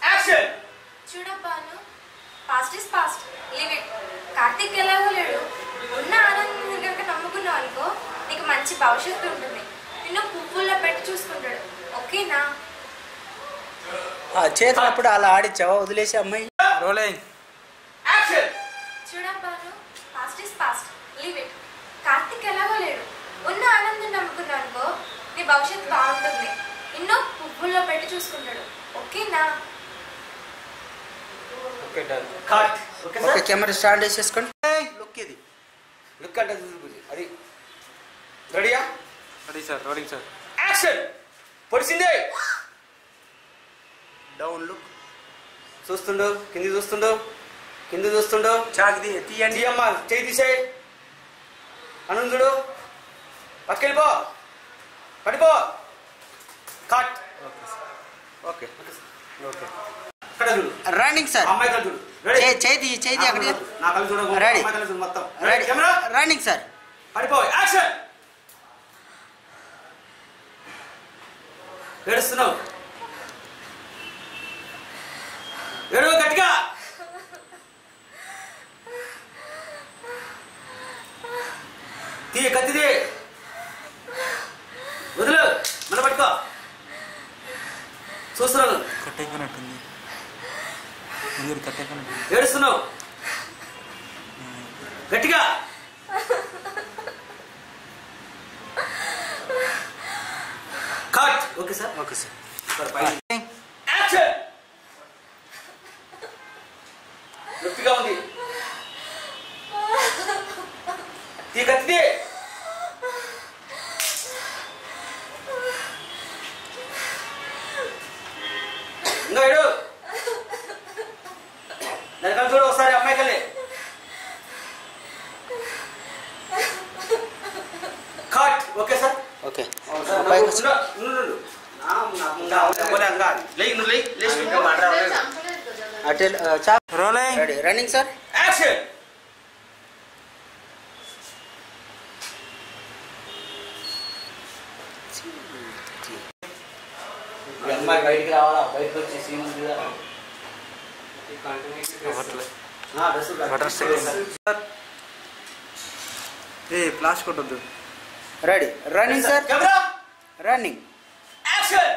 Action చూడబ్బాను past is past leave it. Karthik ఎలాగో లేడు, ఉన్న ఆనందం కనుక నమ్ముకున్నావు అనుకో నీకు మంచి భవిష్యత్తు ఉంటుంది. నిన్ను పువ్వుల్లో పెట్టి చూసుకుంటాడు, ఓకేనా? చేతులప్పుడు అలా ఆడిచ్చావా? వదిలేసి అమ్మాయి. రోలింగ్ యాక్షన్ చూడబ్బాను past is past leave it. Karthik ఎలాగో లేడు, ఉన్న ఆనందం నమ్ముకున్నావు అనుకో నీ భవిష్యత్తు బాగుంటుంది. నిన్ను పువ్వుల్లో పెట్టి చూసుకుంటాడు, ఓకేనా? Okay done cut. Okay camera start చేసేసుకోండి. లుక్ ఇది లుక్ అంటే అది రెడీయా? Ready sir. Rolling sir. Action పొడిసిందే. Down look. చూస్తుండు, కింది చూస్తుండు, కింది చూస్తుండు. చాకి తీయండి. అమ్మ చేయి తీసేయి. అనుందుడు పట్టుకెళ్ళిపో, పడిపో. కట్. ఓకే ఓకే అక్కడ చూడు. Running sir. అమ్మాయి కళ్ళు చూడు. రెడీ. చేతి అక్కడ నా కళ్ళు చూడ. రెడీ. అమ్మాయి కళ్ళు చూడు మొత్తం. రెడీ. Camera running sir. పడిపో. యాక్షన్. ఏడుస్తున్నావు, ఏడు గట్టిగా. తీ కత్తిది వదులు, మన పట్టుకో. చూస్తున్నాను కట్టయిపోయినట్టుంది. ఏడుస్తున్నావు గట్టిగా. Cut. Okay sir. Okay sir. Action. నొప్పిగా ఉంది, తీ కత్తిది. ఇంకా ఏడు. దాని కళ్ళు చూడు ఒకసారి. అమ్మాయి కళ్ళే. Cut. Okay sir. Okay ready. Running sir. Action. అమ్మాయి బయటికి రావాలా? బయటకు వచ్చి సీన్ ఫ్లాష్ కొట్టద్దు. Ready. Running sir. Running. Action.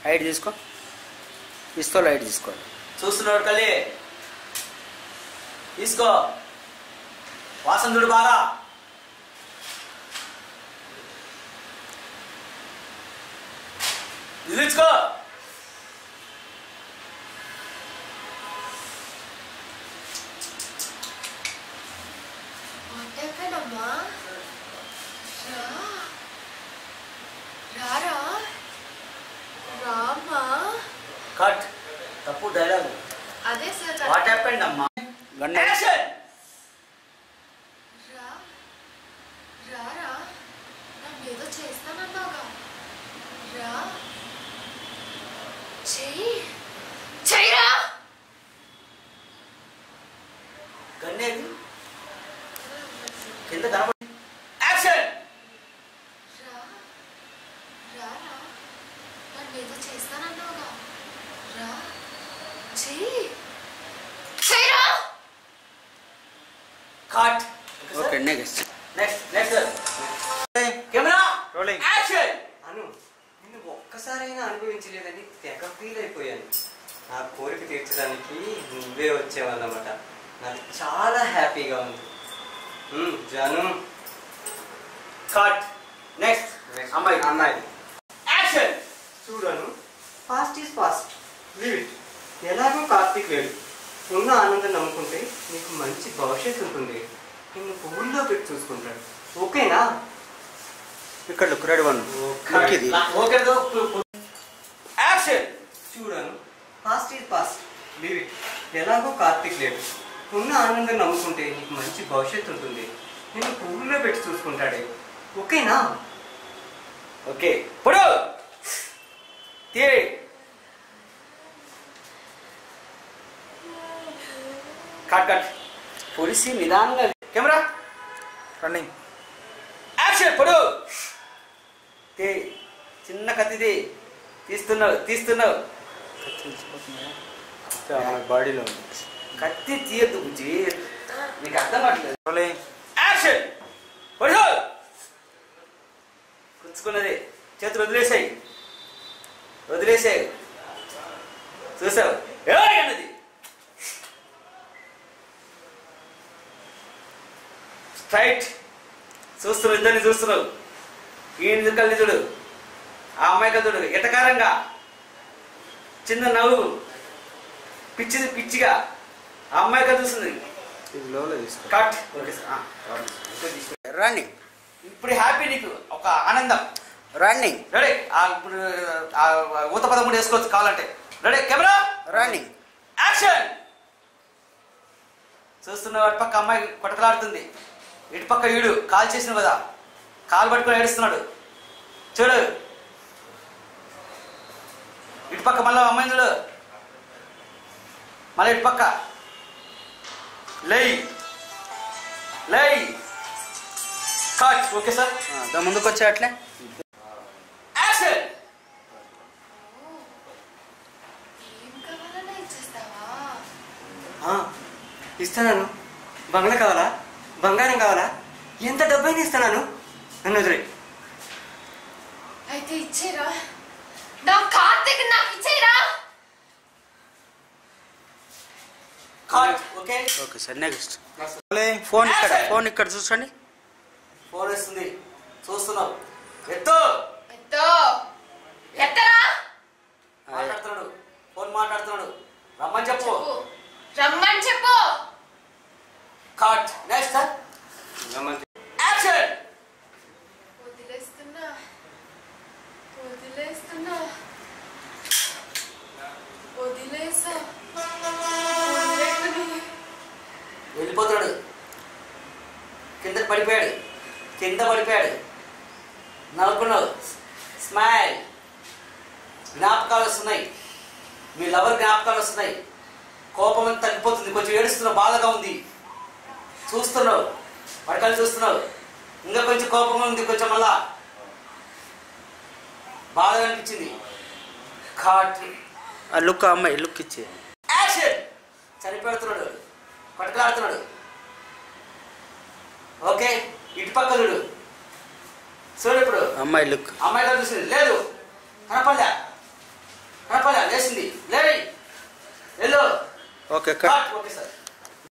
Height తీసుకో. పిస్తోల్ హైట్ తీసుకోండి. చూస్తున్నాడు కళ్ళి తీసుకో. వాసన చూడు బాగా. నిలుచుకో. కట్. తప్పు డైలాగ్. అదే సార్. వాట్ హ్యాపెండ్ అమ్మా? యాక్షన్. రారా నన్ను ఏదో చేస్తానన్నావుగా, రా చెయ్యరా. గన్నేది కింద కనపడి. యాక్షన్. రారా నన్ను ఏదో చేస్తానన్నావుగా, రా చెయ్యరా. Cut. Okay next. Next camera rolling. Action. అను నిన్ను ఒక్కసారైనా అనుభవించలేదని తెగ ఫీల్ అయిపోయాను. నా కోరిక తీర్చడానికి నువ్వే వచ్చేవన్నమాట. నాకు చాలా హ్యాపీగా ఉంది. జాను. కట్. నెక్స్ట్ అమ్మాయి. యాక్షన్. చూడను fast is fast leave it. ఎలాగో కార్తీక్ లేడు, ఉన్న ఆనందం నమ్ముకుంటే నీకు మంచి భవిష్యత్తు ఉంటుంది. నిన్ను పువ్వుల్లో పెట్టి చూసుకుంటాడు, ఓకేనా? ఇక్కడ లుక్. రెడీ. వన్. ఇది యాక్షన్. చూడను fast is fast leave it. ఎలాగో కార్తీక్ లేడు, ఉన్న ఆనందం నమ్ముకుంటే నీకు మంచి భవిష్యత్తు ఉంటుంది. నిన్ను పువ్వుల్లో పెట్టి చూసుకుంటాడే, ఓకేనా? ఓకే. పొడు తీ. కట్. పొడిసి నిదానంగా. Camera running. యాక్షన్. పొడు తీ. చిన్న కత్తిది తీస్తున్నావు తీస్తున్నావు. బాడీలో ఉంది. కత్తి తీయద్దు బుజ్జి, నీకు అర్థం కావట్లేదు. Rolling action. పడుకో. గుచ్చుకున్నది, చేతులు వదిలేసాయి వదిలేసాయి. చూసావు అన్నది. స్ట్రైట్ చూస్తున్నావు, ఇద్దరిని చూస్తున్నావు. ఈయన కళ్ళు చూడు, ఆ అమ్మాయి కళ్ళు చూడు. ఎటకారంగా చిన్న నవ్వు, పిచ్చిది పిచ్చిగా ఆ అమ్మాయి కళ్ళు చూస్తుంది. ఇది లోలో తీసుకో. కట్. Okay sir. రన్నింగ్. ఇప్పుడు హ్యాపీ, నీకు ఒక ఆనందం. రన్నింగ్. రెడీ. ఇప్పుడు ఊత పదం కూడా వేసుకోవచ్చు కావాలంటే. Ready camera running. యాక్షన్. చూస్తున్నావు, అటు పక్క అమ్మాయి కొట్టకలాడుతుంది, ఇటు పక్క ఈడు కాల్ చేసిన కదా, కాలు పట్టుకొని ఏడుస్తున్నాడు. చూడు, ఇటు పక్క మళ్ళీ అమ్మాయి చూడు, మళ్ళీ ఇటు పక్క లై లై. కట్. Okay sir. ముందుకు వచ్చే అట్లే. యాక్షన్. ఏం కావాలన్నా ఇచ్చేస్తావా? ఇస్తున్నాను. బంగ్లా కావాలా, బంగారం కావాలా, ఎంత డబ్బైనా ఇస్తున్నాను. నన్ను వదిలే. అయితే ఇచ్చేరా, నా కార్తీక్ నాకు ఇచ్చేరా. Cut. Okay okay sir. Next. Phone ఇక్కడ, ఫోన్ ఇక్కడ చూసుకోండి. ఫోన్ వస్తుంది, చూస్తున్నావు. ఎత్తు. ఎత్తో ఎత్తరా. మాట్లాడుతున్నాడు, ఫోన్ మాట్లాడుతున్నాడు. రమ్మని చెప్పు. రమ్మని చెప్పు. కట్. Next sir. యాక్షన్. వదిలేస్తున్నా వదిలేస్తున్నా వదిలేసా వదిలేకుని. వెళ్ళిపోతాడు, కింద పడిపోయాడు, కింద పడిపోయాడు. నవ్వుకున్నావు, స్మైల్. జ్ఞాపకాలు వస్తున్నాయి, మీ లవర్ జ్ఞాపకాలు వస్తున్నాయి. కోపం అంతా తగ్గిపోతుంది, కొంచెం ఏడుస్తున్నావు, బాధగా ఉంది. చూస్తున్నావు, పడకలు చూస్తున్నావు, ఇంకా కొంచెం కోపంగా ఉంది, కొంచెం మళ్ళా బాధగా అనిపించింది. కాట్. ఆ లుక్, అమ్మాయి లుక్ ఇచ్చే. యాక్షన్. చనిపెడుతున్నాడు, పట్టుకలాడుతున్నాడు. ఓకే, ఇటు పక్క చూడు. చూడు ఇప్పుడు అమ్మాయి లుక్. అమ్మాయి గారు చూసింది లేదు, కనపల్లా కనపల్లా, లేచింది లేడి. వెళ్ళు. ఓకే. Okay sir.